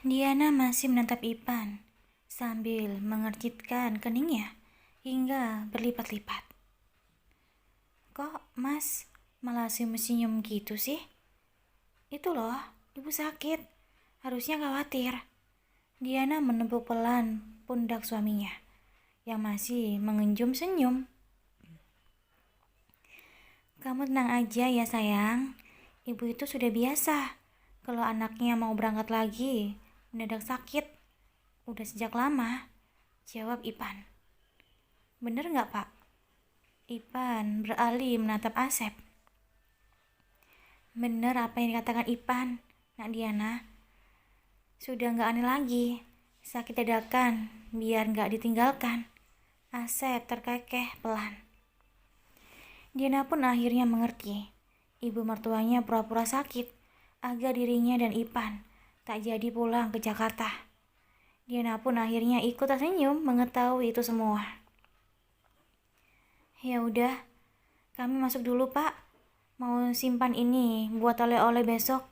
Diana masih menatap Ipan sambil mengercitkan keningnya hingga berlipat-lipat. Kok Mas malah senyum-senyum gitu sih? Itu loh, ibu sakit. Harusnya khawatir. Diana menepuk pelan pundak suaminya yang masih mengenjum senyum. Kamu tenang aja ya sayang. Ibu itu sudah biasa kalau anaknya mau berangkat lagi mendadak sakit. Udah sejak lama, jawab Ipan. Bener gak Pak? Ipan beralih menatap Asep. Bener apa yang dikatakan Ipan, Nak Diana. Sudah gak aneh lagi. Sakit dadakan, biar gak ditinggalkan. Asep terkekeh pelan. Diana pun akhirnya mengerti. Ibu mertuanya pura-pura sakit agar dirinya dan Ipan tak jadi pulang ke Jakarta. Diana pun akhirnya ikut tersenyum mengetahui itu semua. Ya udah, kami masuk dulu Pak. Mau simpan ini buat oleh-oleh besok.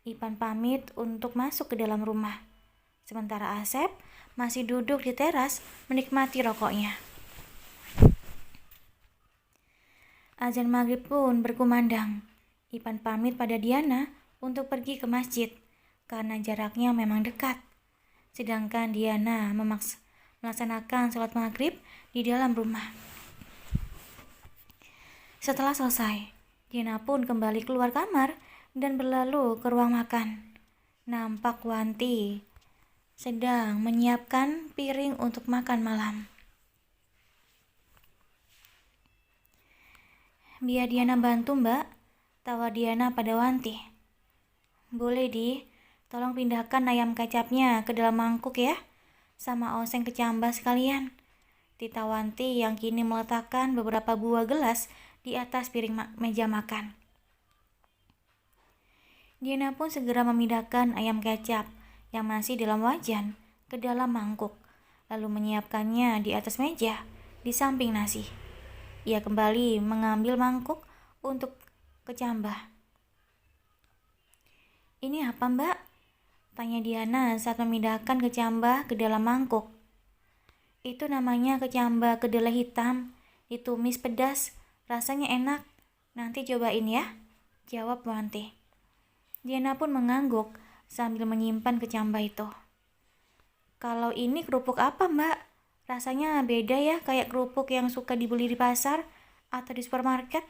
Ipan pamit untuk masuk ke dalam rumah. Sementara Asep masih duduk di teras menikmati rokoknya. Azan maghrib pun berkumandang. Ipan pamit pada Diana untuk pergi ke masjid karena jaraknya memang dekat. Sedangkan Diana melaksanakan sholat maghrib di dalam rumah. Setelah selesai, Diana pun kembali keluar kamar dan berlalu ke ruang makan. Nampak Wanti sedang menyiapkan piring untuk makan malam. Biar Diana bantu Mbak, tawa Diana pada Wanti. Boleh tolong pindahkan ayam kecapnya ke dalam mangkuk ya, sama oseng kecambah sekalian. Tita Wanti yang kini meletakkan beberapa buah gelas di atas piring meja makan. Diana pun segera memindahkan ayam kecap yang masih dalam wajan ke dalam mangkuk, lalu menyiapkannya di atas meja di samping nasi. Ia kembali mengambil mangkuk untuk kecambah. Ini apa Mbak? Tanya Diana saat memindahkan kecambah ke dalam mangkuk. Itu namanya kecambah kedelai hitam, ditumis pedas, rasanya enak. Nanti cobain ya, jawab Wanti. Diana pun mengangguk sambil menyimpan kecambah itu. Kalau ini kerupuk apa Mbak? Rasanya beda ya kayak kerupuk yang suka dibeli di pasar atau di supermarket.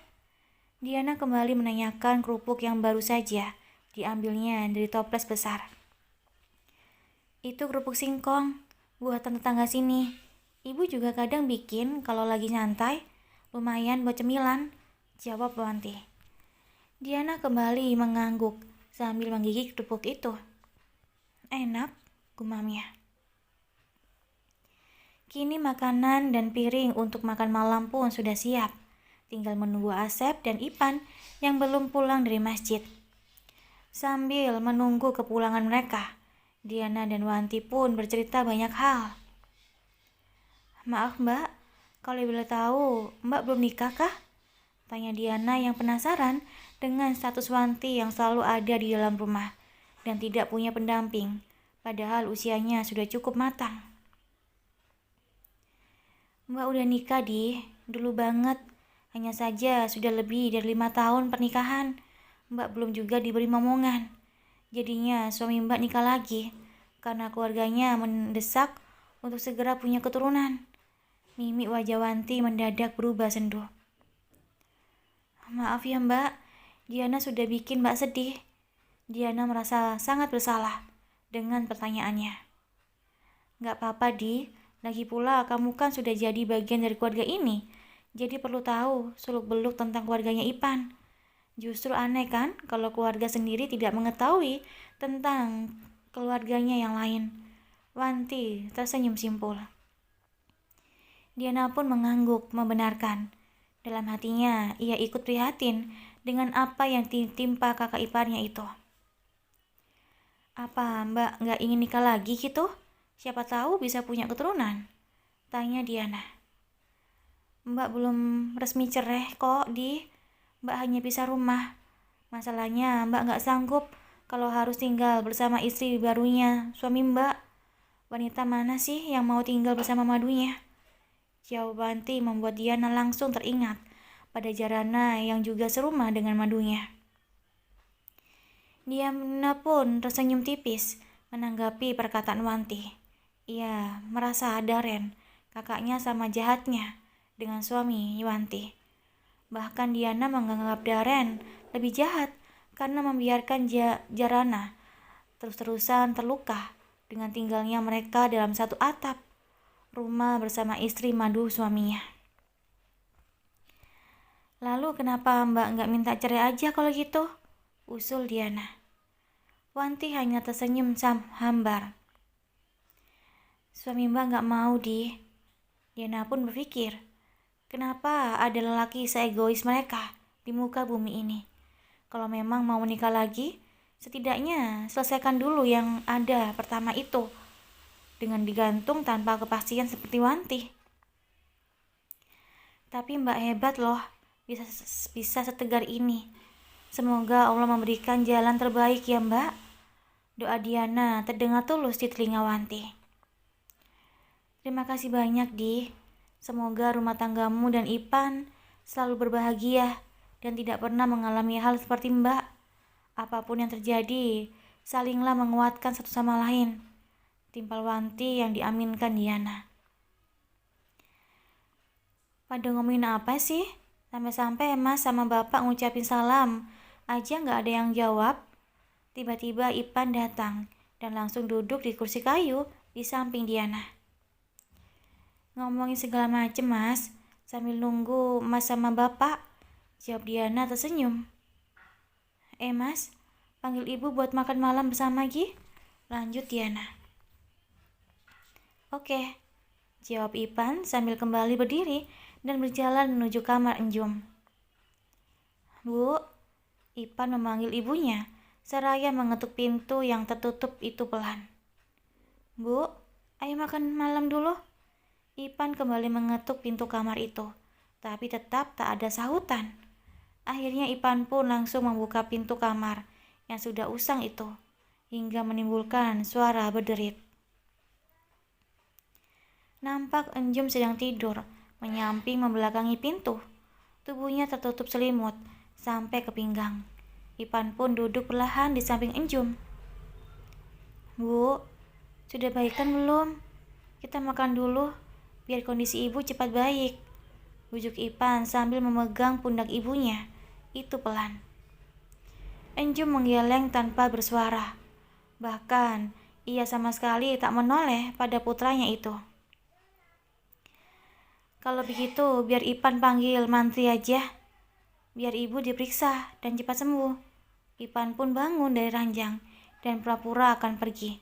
Diana kembali menanyakan kerupuk yang baru saja diambilnya dari toples besar. Itu kerupuk singkong, buatan tetangga sini. Ibu juga kadang bikin kalau lagi nyantai, lumayan buat cemilan, jawab Wanti. Diana kembali mengangguk sambil menggigit kerupuk itu. Enak, gumamnya. Kini makanan dan piring untuk makan malam pun sudah siap. Tinggal menunggu Asep dan Ipan yang belum pulang dari masjid. Sambil menunggu kepulangan mereka, Diana dan Wanti pun bercerita banyak hal. Maaf Mbak, kalau boleh tahu, Mbak belum nikah kah? Tanya Diana yang penasaran dengan status Wanti yang selalu ada di dalam rumah dan tidak punya pendamping, padahal usianya sudah cukup matang. Mbak udah nikah dulu banget. Hanya saja sudah lebih dari 5 tahun pernikahan. Mbak belum juga diberi momongan. Jadinya suami Mbak nikah lagi karena keluarganya mendesak untuk segera punya keturunan. Mimik wajah Wanti mendadak berubah sendu. Maaf ya Mbak, Diana sudah bikin Mbak sedih. Diana merasa sangat bersalah dengan pertanyaannya. Gak apa-apa lagi pula kamu kan sudah jadi bagian dari keluarga ini, jadi perlu tahu seluk-beluk tentang keluarganya Ipan. Justru aneh kan kalau keluarga sendiri tidak mengetahui tentang keluarganya yang lain. Wanti tersenyum simpul. Diana pun mengangguk membenarkan. Dalam hatinya ia ikut prihatin dengan apa yang ditimpa kakak iparnya itu. Apa Mbak gak ingin nikah lagi gitu? Siapa tahu bisa punya keturunan, tanya Diana. Mbak belum resmi cerai kok Mbak hanya pisah rumah. Masalahnya Mbak gak sanggup kalau harus tinggal bersama istri barunya suami Mbak? Wanita mana sih yang mau tinggal bersama madunya? Jawab Wanti membuat Diana langsung teringat pada Jarana yang juga serumah dengan madunya. Diana pun tersenyum tipis menanggapi perkataan Wanti. Ia merasa Daren, kakaknya sama jahatnya dengan suami Wanti. Bahkan Diana menganggap Daren lebih jahat karena membiarkan Jarana terus-terusan terluka dengan tinggalnya mereka dalam satu atap rumah bersama istri madu suaminya. Lalu kenapa Mbak nggak minta cerai aja kalau gitu? Usul Diana. Wanti hanya tersenyum hambar. Suami Mbak nggak mau, Diana pun berpikir, kenapa ada lelaki seegois mereka di muka bumi ini? Kalau memang mau menikah lagi, setidaknya selesaikan dulu yang ada pertama itu, dengan digantung tanpa kepastian seperti Wanti. Tapi Mbak hebat loh, bisa setegar ini. Semoga Allah memberikan jalan terbaik ya Mbak. Doa Diana terdengar tulus di telinga Wanti. Terima kasih banyak, Semoga rumah tanggamu dan Ipan selalu berbahagia dan tidak pernah mengalami hal seperti Mbak. Apapun yang terjadi, salinglah menguatkan satu sama lain. Timpal Wanti yang diaminkan Diana. Pada ngomongin apa sih? Sampai-sampai Mas sama Bapak ngucapin salam aja gak ada yang jawab. Tiba-tiba Ipan datang dan langsung duduk di kursi kayu di samping Diana. Ngomongin segala macem Mas, sambil nunggu Mas sama Bapak, jawab Diana tersenyum. Mas, panggil Ibu buat makan malam bersama lanjut Diana. Oke, jawab Ipan sambil kembali berdiri dan berjalan menuju kamar Enjum. Bu, Ipan memanggil ibunya, seraya mengetuk pintu yang tertutup itu pelan. Bu, ayo makan malam dulu. Ipan kembali mengetuk pintu kamar itu, tapi tetap tak ada sahutan. Akhirnya Ipan pun langsung membuka pintu kamar yang sudah usang itu, hingga menimbulkan suara berderit. Nampak Enjum sedang tidur, menyamping membelakangi pintu. Tubuhnya tertutup selimut sampai ke pinggang. Ipan pun duduk perlahan di samping Enjum. Bu, sudah baikan belum? Kita makan dulu, biar kondisi ibu cepat baik. Bujuk Ipan sambil memegang pundak ibunya. Itu pelan. Enjum menggeleng tanpa bersuara. Bahkan, ia sama sekali tak menoleh pada putranya itu. Kalau begitu, biar Ipan panggil mantri aja. Biar ibu diperiksa dan cepat sembuh. Ipan pun bangun dari ranjang dan pura-pura akan pergi.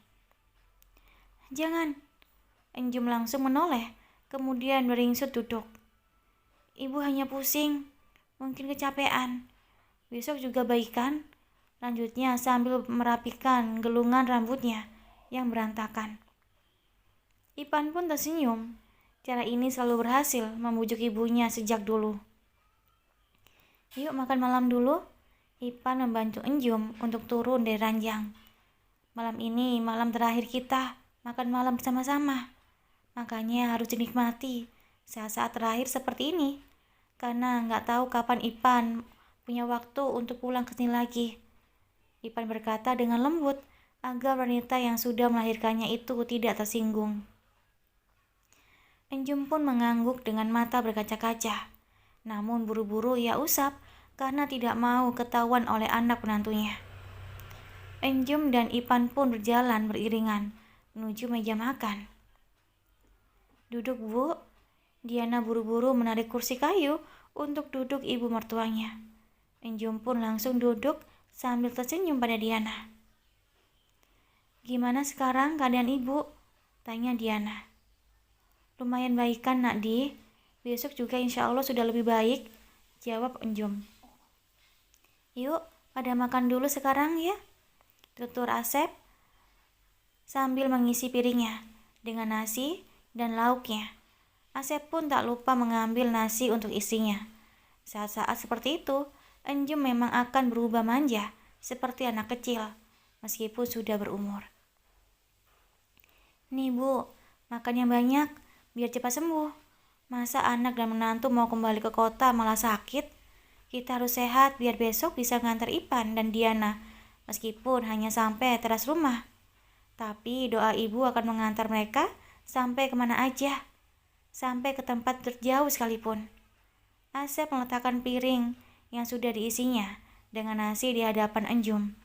Jangan. Enjum langsung menoleh, kemudian beringsut duduk. Ibu hanya pusing, mungkin kecapean. Besok juga baikan, lanjutnya sambil merapikan gelungan rambutnya yang berantakan. Ipan pun tersenyum. Cara ini selalu berhasil membujuk ibunya sejak dulu. Yuk makan malam dulu. Ipan membantu Enjum untuk turun dari ranjang. Malam ini malam terakhir kita makan malam bersama-sama. Makanya harus dinikmati saat-saat terakhir seperti ini. Karena nggak tahu kapan Ipan punya waktu untuk pulang ke sini lagi. Ipan berkata dengan lembut agar wanita yang sudah melahirkannya itu tidak tersinggung. Enjum pun mengangguk dengan mata berkaca-kaca. Namun buru-buru ia usap karena tidak mau ketahuan oleh anak menantunya. Enjum dan Ipan pun berjalan beriringan menuju meja makan. Duduk Bu. Diana buru-buru menarik kursi kayu untuk duduk ibu mertuanya. Enjum pun langsung duduk sambil tersenyum pada Diana. Gimana sekarang keadaan ibu? Tanya Diana. Lumayan baik kan Nak Di? Besok juga insya Allah sudah lebih baik, jawab Enjum. Yuk pada makan dulu sekarang ya, tutur Asep sambil mengisi piringnya dengan nasi dan lauknya. Asep pun tak lupa mengambil nasi untuk istrinya. Saat-saat seperti itu, Enjum memang akan berubah manja seperti anak kecil. meskipun sudah berumur. Nih Bu, makan yang banyak biar cepat sembuh. Masa anak dan menantu mau kembali ke kota malah sakit? Kita harus sehat biar besok bisa ngantar Ipan dan Diana, meskipun hanya sampai teras rumah. Tapi doa ibu akan mengantar mereka sampai kemana aja, sampai ke tempat terjauh sekalipun. Asep meletakkan piring yang sudah diisinya dengan nasi di hadapan Enjum,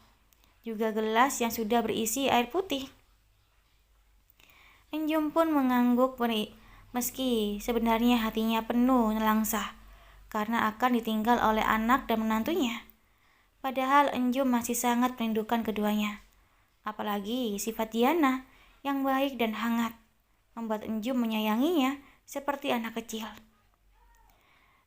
juga gelas yang sudah berisi air putih. Enjum pun mengangguk meski sebenarnya hatinya penuh nelangsa karena akan ditinggal oleh anak dan menantunya. Padahal Enjum masih sangat merindukan keduanya. Apalagi sifat Diana yang baik dan hangat membuat Enjum menyayanginya seperti anak kecil.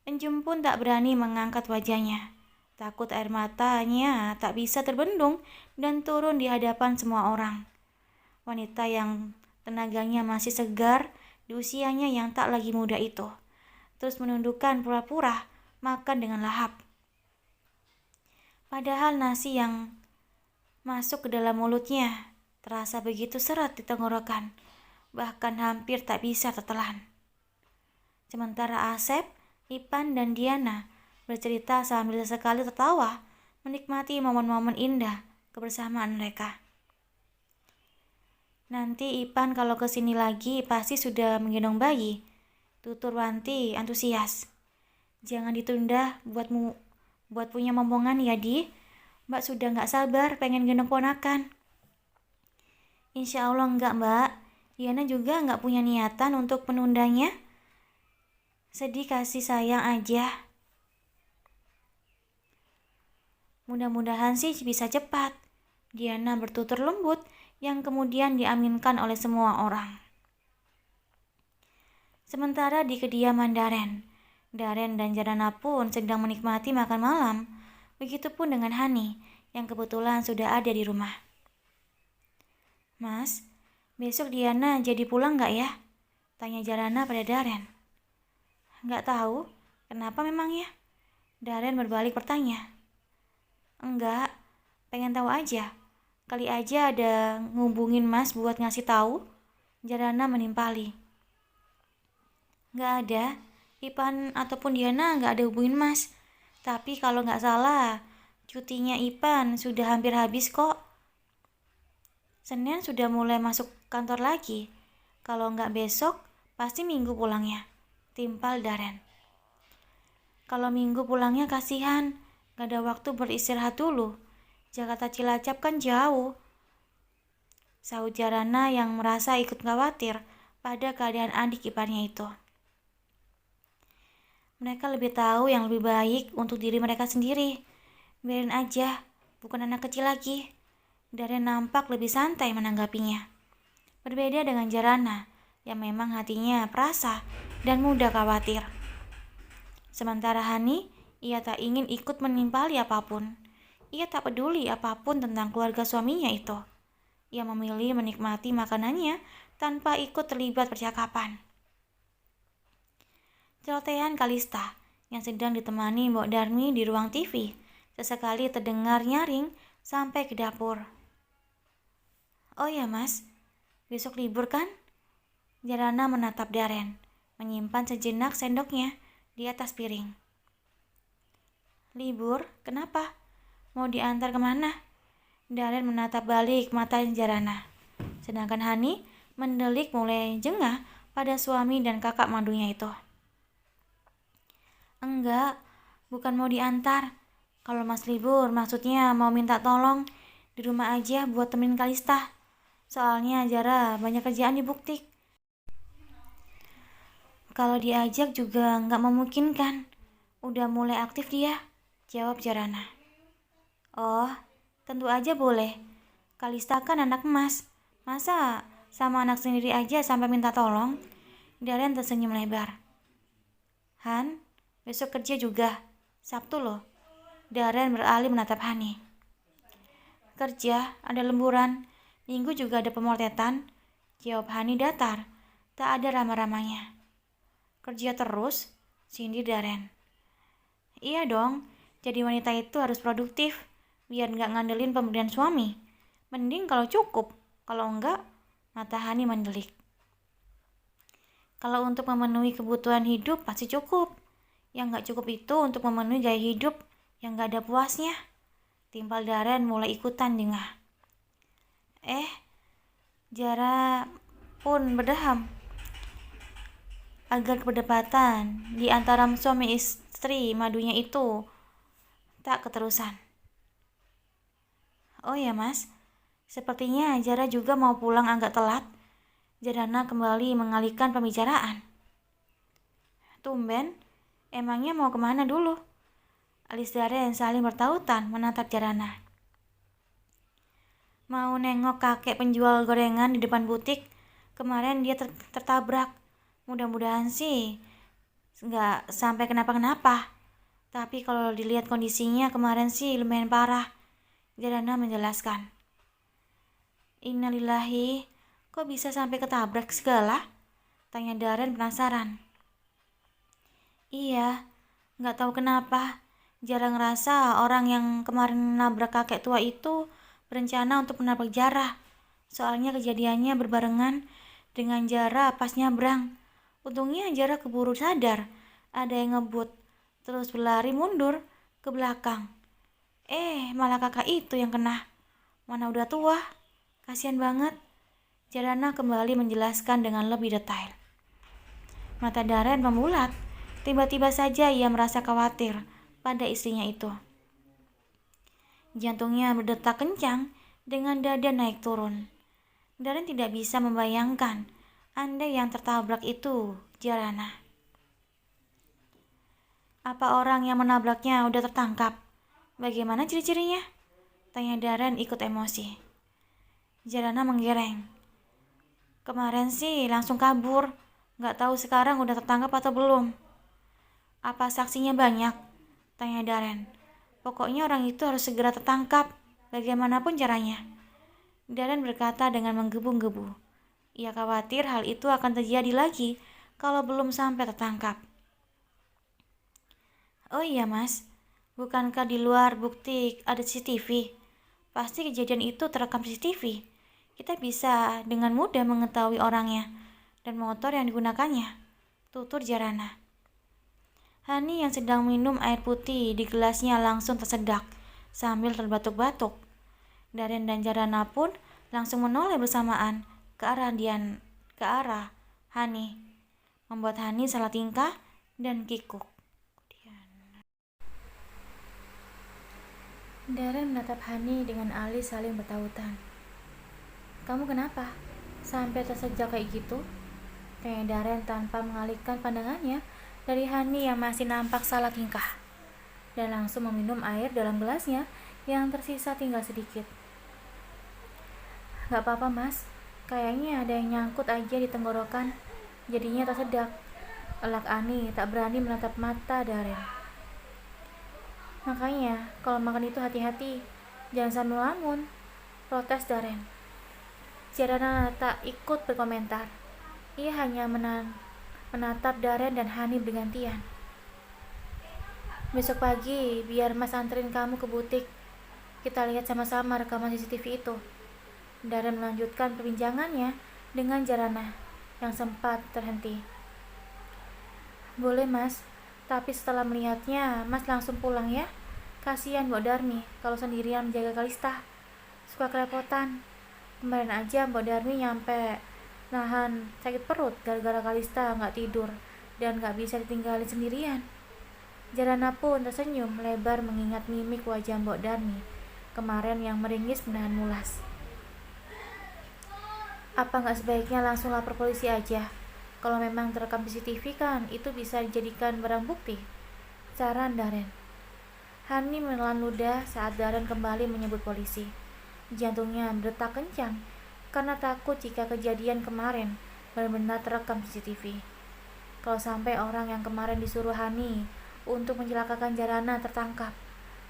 Enjum pun tak berani mengangkat wajahnya, takut air matanya tak bisa terbendung dan turun di hadapan semua orang. Wanita yang tenaganya masih segar di usianya yang tak lagi muda itu terus menundukkan pura-pura makan dengan lahap. Padahal nasi yang masuk ke dalam mulutnya terasa begitu seret di tenggorokan, bahkan hampir tak bisa tertelan. Sementara Asep, Ipan, dan Diana bercerita sambil sesekali tertawa, menikmati momen-momen indah kebersamaan mereka. Nanti Ipan kalau kesini lagi pasti sudah menggendong bayi, tutur Wanti antusias. Jangan ditunda buat punya momongan ya Di. Mbak sudah gak sabar pengen gendong ponakan. Insya Allah enggak Mbak. Diana juga gak punya niatan untuk menundanya. Sedih kasih sayang aja. Mudah-mudahan sih bisa cepat. Diana bertutur lembut yang kemudian diaminkan oleh semua orang. Sementara di kediaman Daren dan Jarana pun sedang menikmati makan malam. Begitupun dengan Hani yang kebetulan sudah ada di rumah. Mas, besok Diana jadi pulang gak ya? Tanya Jarana pada Daren. Gak tahu, kenapa memangnya? Daren berbalik bertanya. Enggak, pengen tahu aja. Kali aja ada ngubungin Mas buat ngasih tahu. Jarana menimpali. Gak ada, Ipan ataupun Diana gak ada hubungin Mas. Tapi kalau gak salah, cutinya Ipan sudah hampir habis kok. Senin sudah mulai masuk kantor lagi. Kalau gak besok, pasti Minggu pulangnya. Timpal Daren. Kalau Minggu pulangnya kasihan, gak ada waktu beristirahat dulu. Jakarta Cilacap kan jauh. Sahut Jarana yang merasa ikut khawatir pada keadaan adik iparnya itu. Mereka lebih tahu yang lebih baik untuk diri mereka sendiri. Biarin aja, bukan anak kecil lagi. Daren nampak lebih santai menanggapinya. Berbeda dengan Jarana yang memang hatinya perasa dan mudah khawatir. Sementara Hani, ia tak ingin ikut menimpali apapun. Ia tak peduli apapun tentang keluarga suaminya itu. Ia memilih menikmati makanannya tanpa ikut terlibat percakapan. Celotehan Kalista yang sedang ditemani Mbok Darmi di ruang TV sesekali terdengar nyaring sampai ke dapur. Oh ya Mas, besok libur kan? Jarana menatap Daren, menyimpan sejenak sendoknya di atas piring. Libur? Kenapa? Mau diantar kemana? Daren menatap balik mata Jarana. Sedangkan Hani mendelik mulai jengah pada suami dan kakak mandunya itu. Enggak, bukan mau diantar. Kalau Mas libur maksudnya mau minta tolong di rumah aja buat temenin Kalista. Soalnya Jara banyak kerjaan di Buktik. Kalau diajak juga nggak memungkinkan. Udah mulai aktif dia, jawab Jarana. Oh, tentu aja boleh. Kalista kan anak emas. Masa sama anak sendiri aja sampai minta tolong? Daren tersenyum lebar. Han, besok kerja juga. Sabtu loh. Daren beralih menatap Hani. Kerja, ada lemburan. Minggu juga ada pemotretan. Jawab Hani datar. Tak ada ramah-ramahnya. Kerja terus? Sindir Daren. Iya dong, jadi wanita itu harus produktif. Biar gak ngandelin pemberian suami. Mending kalau cukup, kalau enggak, mata Hani mendelik. Kalau untuk memenuhi kebutuhan hidup pasti cukup. Yang nggak cukup itu untuk memenuhi gaya hidup yang nggak ada puasnya. Timpal Daren mulai ikutan jengah. Jara pun berdeham. Agar perdebatan di antara suami istri madunya itu tak keterusan. Oh ya mas, sepertinya Jara juga mau pulang agak telat. Jarana kembali mengalihkan pembicaraan. Tumben, emangnya mau kemana dulu? Alis Daren saling bertautan menatap Jarana. Mau nengok kakek penjual gorengan di depan butik. Kemarin dia tertabrak. Mudah-mudahan sih nggak sampai kenapa-kenapa. Tapi kalau dilihat kondisinya kemarin sih lumayan parah. Jarana menjelaskan. Innalillahi, kok bisa sampai ketabrak segala? Tanya Daren penasaran. Iya, nggak tahu kenapa. Jarang ngerasa orang yang kemarin nabrak kakek tua itu berencana untuk menabrak Jara. Soalnya kejadiannya berbarengan dengan Jara pas nyabrang. Untungnya Jara keburu sadar. Ada yang ngebut, terus berlari mundur ke belakang. Malah kakak itu yang kena. Mana udah tua. Kasian banget. Jarana kembali menjelaskan dengan lebih detail. Mata Daren membulat. Tiba-tiba saja ia merasa khawatir pada istrinya itu. Jantungnya berdetak kencang dengan dada naik turun. Daren tidak bisa membayangkan andai yang tertabrak itu Jarana. Apa orang yang menabraknya udah tertangkap? Bagaimana ciri-cirinya? Tanya Daren ikut emosi. Jarana menggereng. Kemarin sih langsung kabur. Gak tahu sekarang udah tertangkap atau belum. Apa saksinya banyak? Tanya Daren. Pokoknya orang itu harus segera tertangkap. Bagaimanapun caranya. Daren berkata dengan menggebu-gebu. Ia khawatir hal itu akan terjadi lagi kalau belum sampai tertangkap. Oh iya mas, bukankah di luar bukti ada CCTV? Pasti kejadian itu terekam CCTV. Kita bisa dengan mudah mengetahui orangnya dan motor yang digunakannya. Tutur Jarana. Hani yang sedang minum air putih di gelasnya langsung tersedak sambil terbatuk-batuk. Daren dan Jarana pun langsung menoleh bersamaan ke arah Hani, membuat Hani salah tingkah dan kikuk. Daren menatap Hani dengan alis saling bertautan. Kamu kenapa? Sampai tersejak kayak gitu? Tanya Daren tanpa mengalihkan pandangannya dari Hani yang masih nampak salah tingkah. Dan langsung meminum air dalam gelasnya yang tersisa tinggal sedikit. Gak apa-apa mas, kayaknya ada yang nyangkut aja di tenggorokan. Jadinya tersedak. Elak Ani tak berani menatap mata Daren. Makanya, kalau makan itu hati-hati, jangan sambil ngelamun. Protes Daren. Jarana tak ikut berkomentar. Ia hanya menatap Daren dan Hani bergantian. Besok pagi, biar mas anterin kamu ke butik. Kita lihat sama-sama rekaman CCTV itu. Daren melanjutkan perbincangannya dengan Jarana yang sempat terhenti. Boleh mas, tapi setelah melihatnya, mas langsung pulang ya. Kasihan Mbok Darmi kalau sendirian menjaga Kalista. Suka kerepotan. Kemarin aja Mbok Darmi nyampe nahan sakit perut gara-gara Kalista gak tidur dan gak bisa ditinggalin sendirian. Jarana pun tersenyum lebar mengingat mimik wajah Mbok Darmi kemarin yang meringis menahan mulas. Apa gak sebaiknya langsung lapor polisi aja? Kalau memang terekam CCTV kan itu bisa dijadikan barang bukti. Saran Daren. Hani menelan ludah saat Daren kembali menyebut polisi. Jantungnya berdetak kencang karena takut jika kejadian kemarin benar-benar terekam CCTV. Kalau sampai orang yang kemarin disuruh Hani untuk mencelakakan Jarana tertangkap,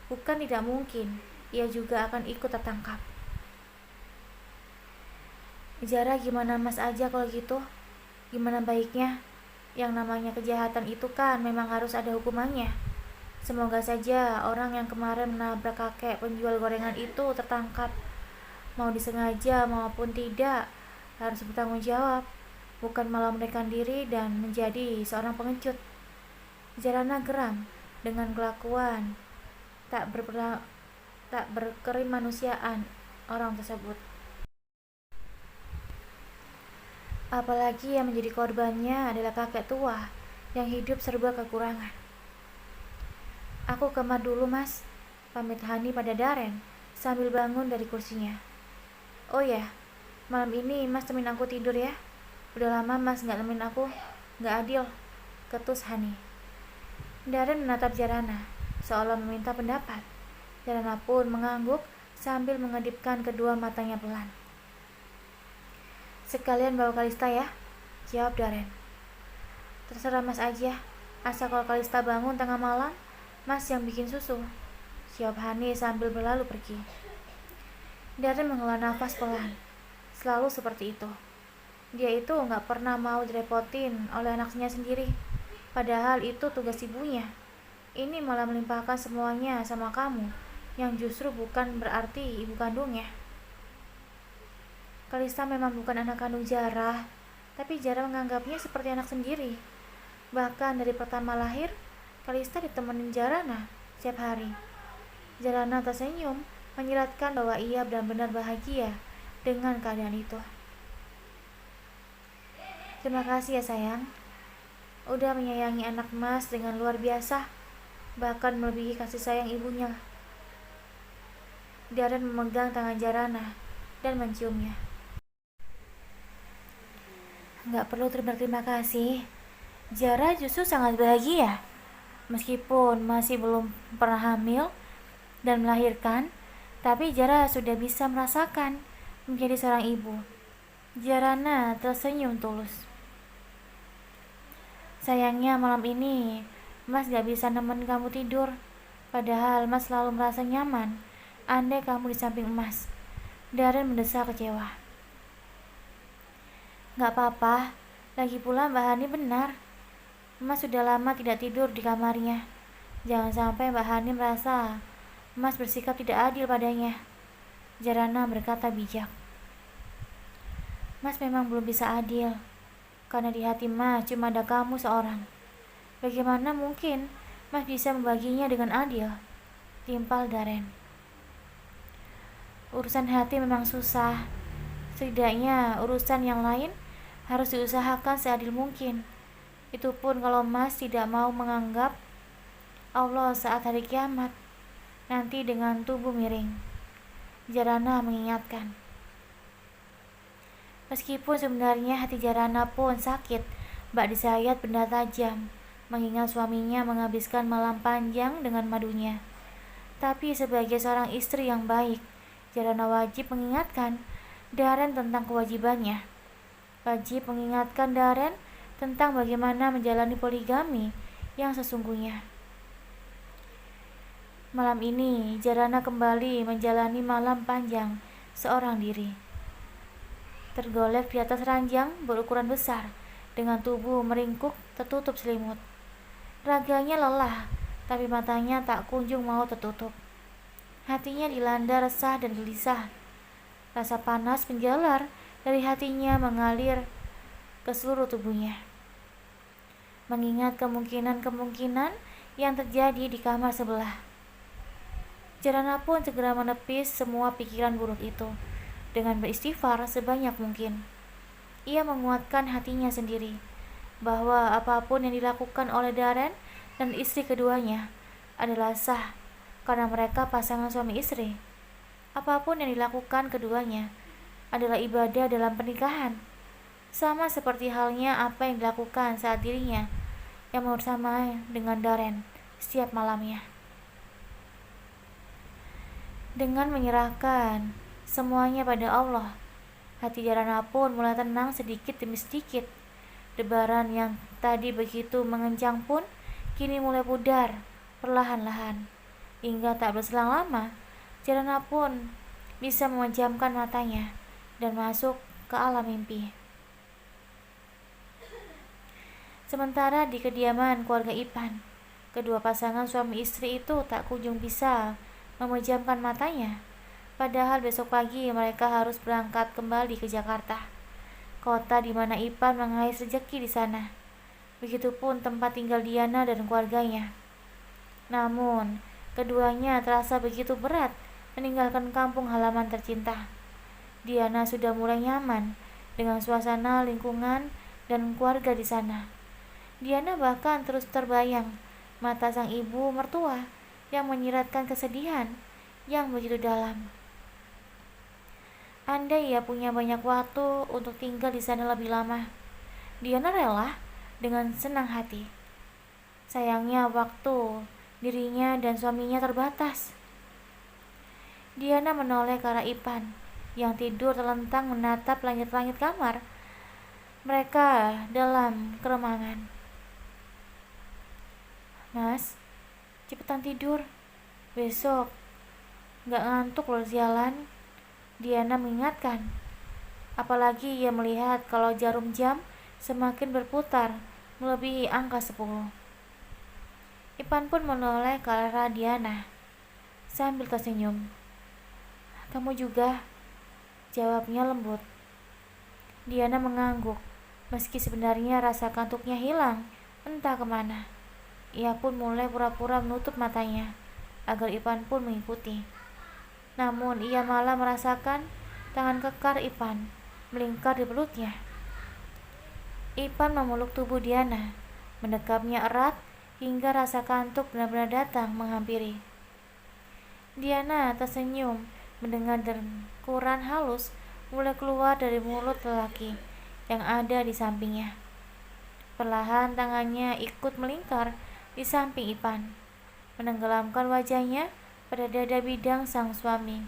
bukan tidak mungkin ia juga akan ikut tertangkap. Jara gimana mas aja kalau gitu? Gimana baiknya? Yang namanya kejahatan itu kan memang harus ada hukumannya. Semoga saja orang yang kemarin menabrak kakek penjual gorengan itu tertangkap. mau disengaja maupun tidak, harus bertanggung jawab, bukan malah merendahkan diri dan menjadi seorang pengecut. Jarana geram dengan kelakuan tak berkemanusiaan orang tersebut. Apalagi yang menjadi korbannya adalah kakek tua yang hidup serba kekurangan. "Aku kamar dulu, Mas," pamit Hani pada Daren sambil bangun dari kursinya. "Oh ya, malam ini Mas temenin aku tidur ya. Udah lama Mas gak temenin aku, gak adil," ketus Hani. Daren menatap Jarana, seolah meminta pendapat. Jarana pun mengangguk sambil mengedipkan kedua matanya pelan. "Sekalian bawa Kalista ya," jawab Daren. "Terserah Mas aja, asal kalau Kalista bangun tengah malam, Mas yang bikin susu," jawab Hani sambil berlalu pergi. Daren menghela nafas pelan. Selalu seperti itu. Dia itu gak pernah mau direpotin oleh anaknya sendiri, padahal itu tugas ibunya. Ini malah melimpahkan semuanya sama kamu, yang justru bukan berarti ibu kandungnya. Kalista memang bukan anak kandung Jara, tapi Jara menganggapnya seperti anak sendiri. Bahkan dari pertama lahir, Kalista ditemenin Jarana setiap hari. Jarana tersenyum, menyiratkan bahwa ia benar-benar bahagia dengan keadaan itu. "Terima kasih ya sayang, udah menyayangi anak Mas dengan luar biasa, bahkan melebihi kasih sayang ibunya." Daren memegang tangan Jarana dan menciumnya. "Gak perlu terima kasih. Jara justru sangat bahagia. Meskipun masih belum pernah hamil dan melahirkan, tapi Jara sudah bisa merasakan menjadi seorang ibu." Jarana tersenyum tulus. "Sayangnya malam ini Mas gak bisa nemenin kamu tidur. Padahal Mas selalu merasa nyaman andai kamu di samping Mas." Daren mendesah kecewa. "Gak apa-apa, lagi pula Mbak Hani benar. Mas sudah lama tidak tidur di kamarnya. Jangan sampai Mbak Hani merasa Mas bersikap tidak adil padanya," Jarana berkata bijak. "Mas memang belum bisa adil, karena di hati Mas cuma ada kamu seorang. Bagaimana mungkin Mas bisa membaginya dengan adil?" timpal Daren. "Urusan hati memang susah. Setidaknya urusan yang lain harus diusahakan seadil mungkin. Itu pun kalau Mas tidak mau menganggap Allah saat hari kiamat nanti dengan tubuh miring," Jarana mengingatkan. Meskipun sebenarnya hati Jarana pun sakit bak disayat benda tajam, mengingat suaminya menghabiskan malam panjang dengan madunya. Tapi sebagai seorang istri yang baik, Jarana wajib mengingatkan Daren tentang kewajibannya. Wajib mengingatkan Daren tentang bagaimana menjalani poligami yang sesungguhnya. Malam ini, Jarana kembali menjalani malam panjang seorang diri. Tergolek di atas ranjang berukuran besar, dengan tubuh meringkuk tertutup selimut. Raganya lelah, tapi matanya tak kunjung mau tertutup. Hatinya dilanda resah dan gelisah. Rasa panas menjalar dari hatinya mengalir ke seluruh tubuhnya. Mengingat kemungkinan-kemungkinan yang terjadi di kamar sebelah, Jarana pun segera menepis semua pikiran buruk itu dengan beristighfar sebanyak mungkin. Ia menguatkan hatinya sendiri bahwa apapun yang dilakukan oleh Daren dan istri keduanya adalah sah karena mereka pasangan suami istri. Apapun yang dilakukan keduanya adalah ibadah dalam pernikahan, sama seperti halnya apa yang dilakukan saat dirinya yang bersama dengan Daren setiap malamnya. Dengan menyerahkan semuanya pada Allah, hati Jarana pun mulai tenang sedikit demi sedikit. Debaran yang tadi begitu mengencang pun kini mulai pudar perlahan-lahan. Hingga tak berselang lama, Jarana pun bisa memejamkan matanya dan masuk ke alam mimpi. Sementara di kediaman keluarga Ipan, kedua pasangan suami istri itu tak kunjung bisa memejamkan matanya. Padahal besok pagi mereka harus berangkat kembali ke Jakarta, kota di mana Ipan mengais rezeki di sana. Begitupun tempat tinggal Diana dan keluarganya. Namun, keduanya terasa begitu berat meninggalkan kampung halaman tercinta. Diana sudah mulai nyaman dengan suasana lingkungan dan keluarga di sana. Diana bahkan terus terbayang mata sang ibu mertua yang menyiratkan kesedihan yang begitu dalam. Andai ia punya banyak waktu untuk tinggal di sana lebih lama, Diana rela dengan senang hati. Sayangnya waktu dirinya dan suaminya terbatas. Diana menoleh ke arah Ipan yang tidur terlentang menatap langit-langit kamar mereka dalam keremangan. Mas, cepetan tidur. Besok gak ngantuk loh sialan, Diana mengingatkan. Apalagi ia melihat kalau jarum jam semakin berputar melebihi angka 10. Ipan pun menoleh ke arah Diana sambil tersenyum. Kamu juga, jawabnya lembut. Diana mengangguk, meski sebenarnya rasa kantuknya hilang, entah kemana. Ia pun mulai pura-pura menutup matanya, agar Ipan pun mengikuti. Namun ia malah merasakan tangan kekar Ipan melingkar di pelutnya. Ipan memeluk tubuh Diana, mendekapnya erat hingga rasa kantuk benar-benar datang menghampiri. Diana tersenyum mendengar dengkuran halus mulai keluar dari mulut lelaki yang ada di sampingnya. Perlahan tangannya ikut melingkar di samping Ipan, menenggelamkan wajahnya pada dada bidang sang suami.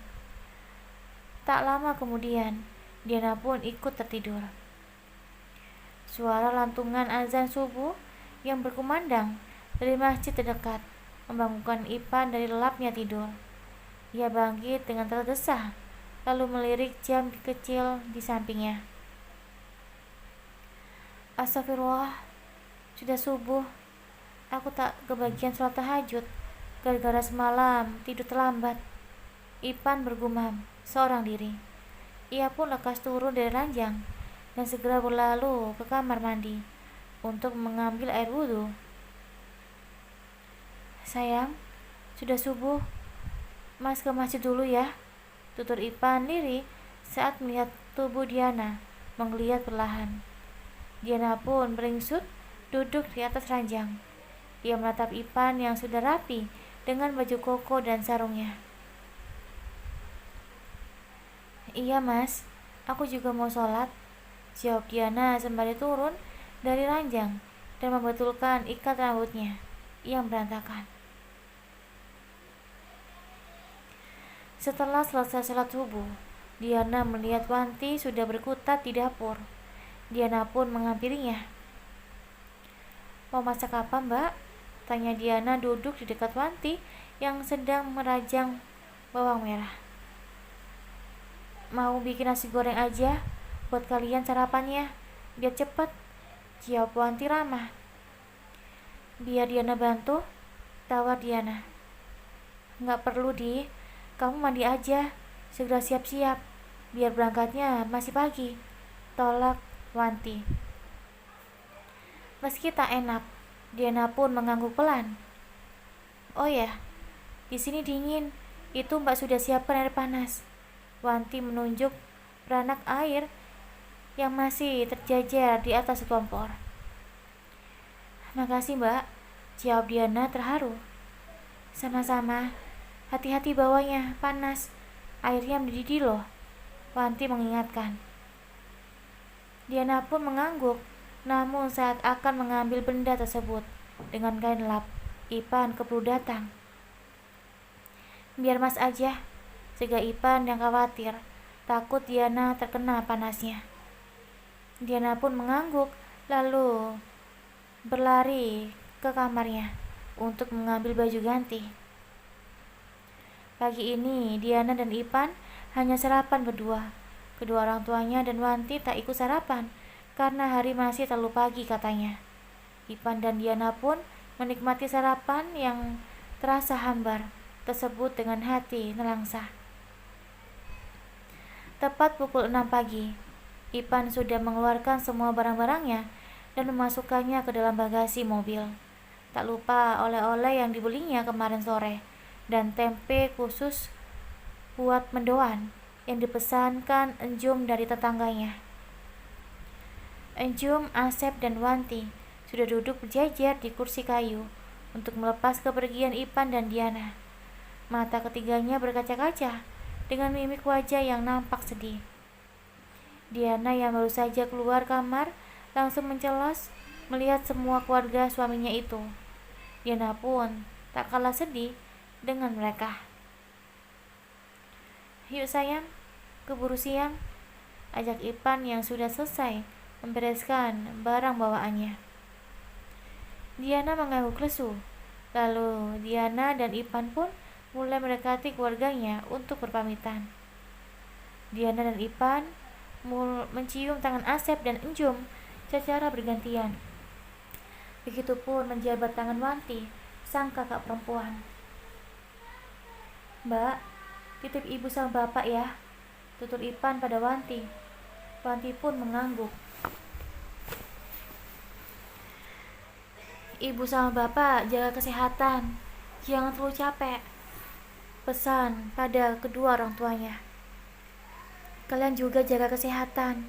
Tak lama kemudian, Diana pun ikut tertidur. Suara lantungan azan subuh yang berkumandang dari masjid terdekat membangunkan Ipan dari lelapnya tidur. Ia bangkit dengan tergesa, lalu melirik jam kecil di sampingnya. Astagfirullah, sudah subuh. Aku tak kebagian sholat tahajud gara-gara semalam tidur terlambat. Ipan bergumam seorang diri. Ia pun lekas turun dari ranjang dan segera berlalu ke kamar mandi untuk mengambil air wudhu. Sayang, sudah subuh. Mas ke masjid dulu ya, tutur Ipan lirih saat melihat tubuh Diana menggeliat perlahan. Diana pun beringsut duduk di atas ranjang. Ia menatap Ipan yang sudah rapi dengan baju koko dan sarungnya. Iya mas, aku juga mau sholat, jawab Diana sembari turun dari ranjang dan membetulkan ikat rambutnya yang berantakan. Setelah selesai sholat subuh, Diana melihat Wanti sudah berkutat di dapur. Diana pun menghampirinya. Mau masak apa mbak? Tanya Diana duduk di dekat Wanti yang sedang merajang bawang merah. Mau bikin nasi goreng aja buat kalian sarapannya, biar cepet, jawab Wanti ramah. Biar Diana bantu, tawar Diana. Nggak perlu di, kamu mandi aja, segera siap-siap, biar berangkatnya masih pagi, tolak Wanti. Meski tak enak, Diana pun mengangguk pelan. Oh ya, di sini dingin, itu mbak sudah siapkan air panas. Wanti menunjuk beranak air yang masih terjajar di atas kompor. Makasih mbak, jawab Diana terharu. Sama-sama, hati-hati bawahnya, panas, airnya mendidih loh, Wanti mengingatkan. Diana pun mengangguk, namun saat akan mengambil benda tersebut dengan kain lap, Ipan keburu datang. Biar mas aja, cegah Ipan yang khawatir, takut Diana terkena panasnya. Diana pun mengangguk, lalu berlari ke kamarnya untuk mengambil baju ganti. Pagi ini, Diana dan Ipan hanya sarapan berdua. Kedua orang tuanya dan Wanti tak ikut sarapan, karena hari masih terlalu pagi katanya. Ipan dan Diana pun menikmati sarapan yang terasa hambar tersebut dengan hati nelangsa. Tepat pukul 6 pagi, Ipan sudah mengeluarkan semua barang-barangnya dan memasukkannya ke dalam bagasi mobil. Tak lupa oleh-oleh yang dibelinya kemarin sore dan tempe khusus buat mendoan yang dipesankan Enjum dari tetangganya. Enjum, Asep, dan Wanti sudah duduk berjejer di kursi kayu untuk melepas kepergian Ipan dan Diana. Mata ketiganya berkaca-kaca dengan mimik wajah yang nampak sedih. Diana yang baru saja keluar kamar langsung mencelos melihat semua keluarga suaminya itu. Diana pun tak kalah sedih dengan mereka. "Yuk sayang, keburu siang," ajak Ipan yang sudah selesai membereskan barang bawaannya. Diana mengangguk lesu. Lalu Diana dan Ipan pun mulai mendekati keluarganya untuk berpamitan. Diana dan Ipan mencium tangan Asep dan Enjum secara bergantian. Begitupun menjabat tangan Wanti, sang kakak perempuan. "Mbak, titip ibu sama bapak ya," tutur Ipan pada Wanti. Wanti pun mengangguk. "Ibu sama bapak jaga kesehatan, jangan terlalu capek," pesan pada kedua orang tuanya. "Kalian juga jaga kesehatan,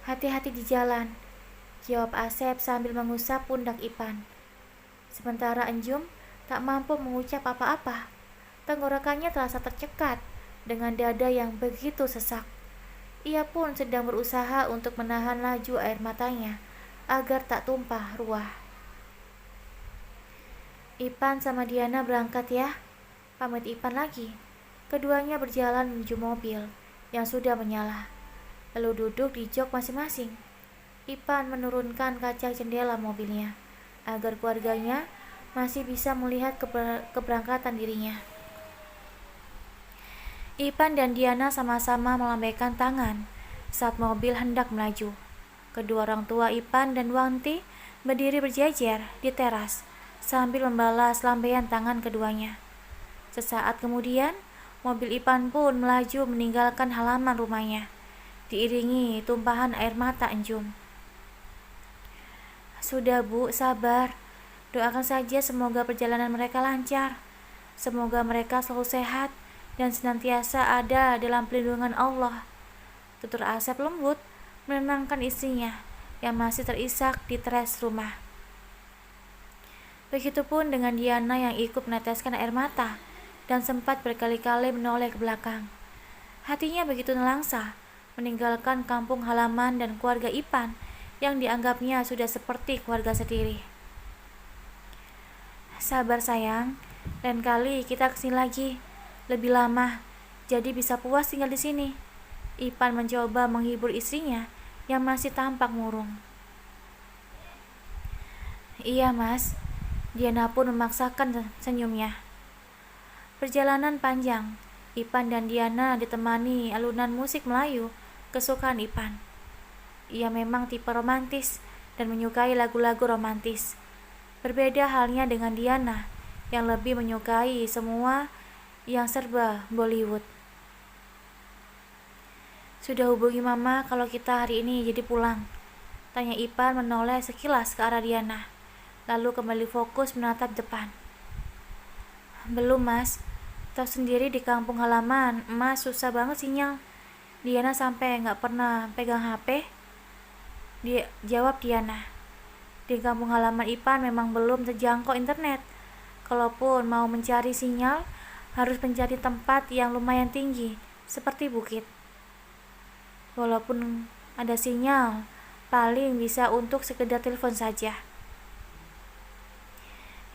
hati-hati di jalan," jawab Asep sambil mengusap pundak Ipan. Sementara Enjum tak mampu mengucap apa-apa. Tenggorokannya terasa tercekat dengan dada yang begitu sesak. Ia pun sedang berusaha untuk menahan laju air matanya agar tak tumpah ruah. "Ipan sama Diana berangkat ya," pamit Ipan lagi. Keduanya berjalan menuju mobil yang sudah menyala, lalu duduk di jok masing-masing. Ipan menurunkan kaca jendela mobilnya agar keluarganya masih bisa melihat keberangkatan dirinya. Ipan dan Diana sama-sama melambaikan tangan saat mobil hendak melaju. Kedua orang tua Ipan dan Wanti berdiri berjejer di teras sambil membalas lambaian tangan keduanya. Sesaat kemudian, mobil Ipan pun melaju meninggalkan halaman rumahnya, diiringi tumpahan air mata Enjum. "Sudah Bu, sabar. Doakan saja semoga perjalanan mereka lancar. Semoga mereka selalu sehat dan senantiasa ada dalam perlindungan Allah," tutur Asep lembut menenangkan istrinya yang masih terisak di teras rumah. Begitupun dengan Diana yang ikut meneteskan air mata dan sempat berkali-kali menoleh ke belakang. Hatinya begitu nelangsa meninggalkan kampung halaman dan keluarga Ipan yang dianggapnya sudah seperti keluarga sendiri. "Sabar sayang, lain kali kita kesini lagi lebih lama, jadi bisa puas tinggal di sini," Ipan mencoba menghibur istrinya yang masih tampak murung. "Iya mas," Diana pun memaksakan senyumnya. Perjalanan panjang, Ipan dan Diana ditemani alunan musik Melayu kesukaan Ipan. Ia memang tipe romantis dan menyukai lagu-lagu romantis. Berbeda halnya dengan Diana yang lebih menyukai semua yang serba Bollywood. "Sudah hubungi mama kalau kita hari ini jadi pulang?" tanya Ipan menoleh sekilas ke arah Diana, lalu kembali fokus menatap depan. "Belum mas, tahu sendiri di kampung halaman emas susah banget sinyal. Diana sampai nggak pernah pegang HP," jawab Diana. Di kampung halaman Ipan memang belum terjangkau internet. Kalaupun mau mencari sinyal, harus mencari tempat yang lumayan tinggi, seperti bukit. Walaupun ada sinyal, paling bisa untuk sekedar telepon saja.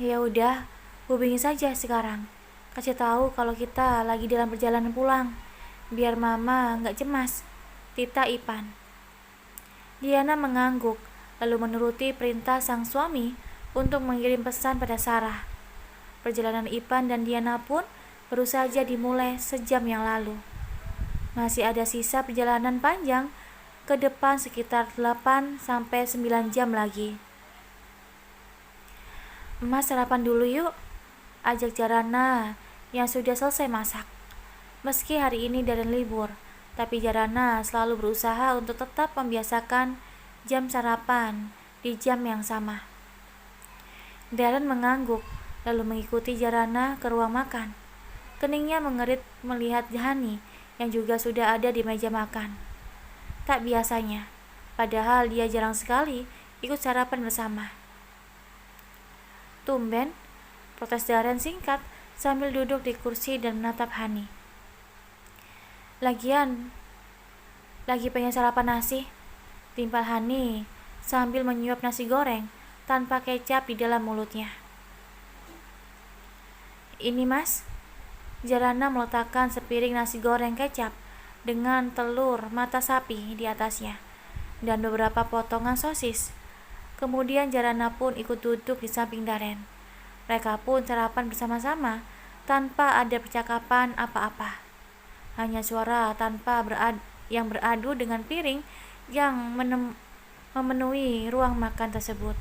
"Ya udah, hubungi saja sekarang. Kasih tahu kalau kita lagi dalam perjalanan pulang, biar mama nggak cemas," tita Ipan. Diana mengangguk, lalu menuruti perintah sang suami untuk mengirim pesan pada Sarah. Perjalanan Ipan dan Diana pun baru saja dimulai sejam yang lalu. Masih ada sisa perjalanan panjang ke depan sekitar 8-9 jam lagi. "Emas sarapan dulu yuk," ajak Jarana yang sudah selesai masak. Meski hari ini dari libur, Tapi Jarana selalu berusaha untuk tetap membiasakan jam sarapan di jam yang sama. Darren mengangguk, lalu mengikuti Jarana ke ruang makan. Keningnya mengerit melihat Hani yang juga sudah ada di meja makan. Tak biasanya, padahal dia jarang sekali ikut sarapan bersama. Tumben, protes Darren singkat sambil duduk di kursi dan menatap Hani. Lagian, lagi pengen sarapan nasi, timpal Hani sambil menyuap nasi goreng tanpa kecap di dalam mulutnya. Ini mas, Jarana meletakkan sepiring nasi goreng kecap dengan telur mata sapi di atasnya dan beberapa potongan sosis. Kemudian Jarana pun ikut duduk di samping Darren. Mereka pun sarapan bersama-sama tanpa ada percakapan apa-apa. Hanya suara yang beradu dengan piring yang memenuhi ruang makan tersebut.